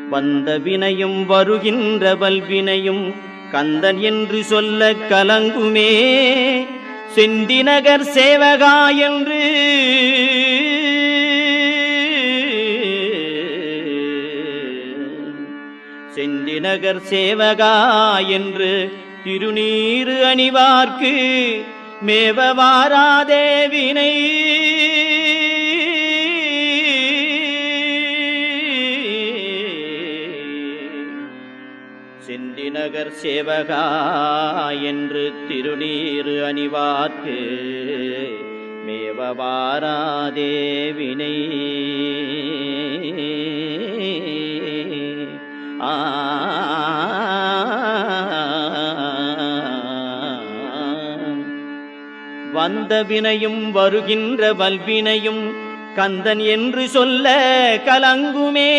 வந்த வினையும் வருகின்ற வல்வினையும் கந்தன் என்று சொல்ல கலங்குமே. செந்திநகர் சேவகா என்று செந்திநகர் சேவகா என்று திருநீறு அணிவார்க்கு மேவ வாராதே வினை. செந்திநகர் சேவகா என்று திருநீறு அணிவார்க்கு மேவ வாராதே வினை. வந்த வினையும் வருகின்ற வல்வினையும் கந்தன் என்று சொல்ல கலங்குமே.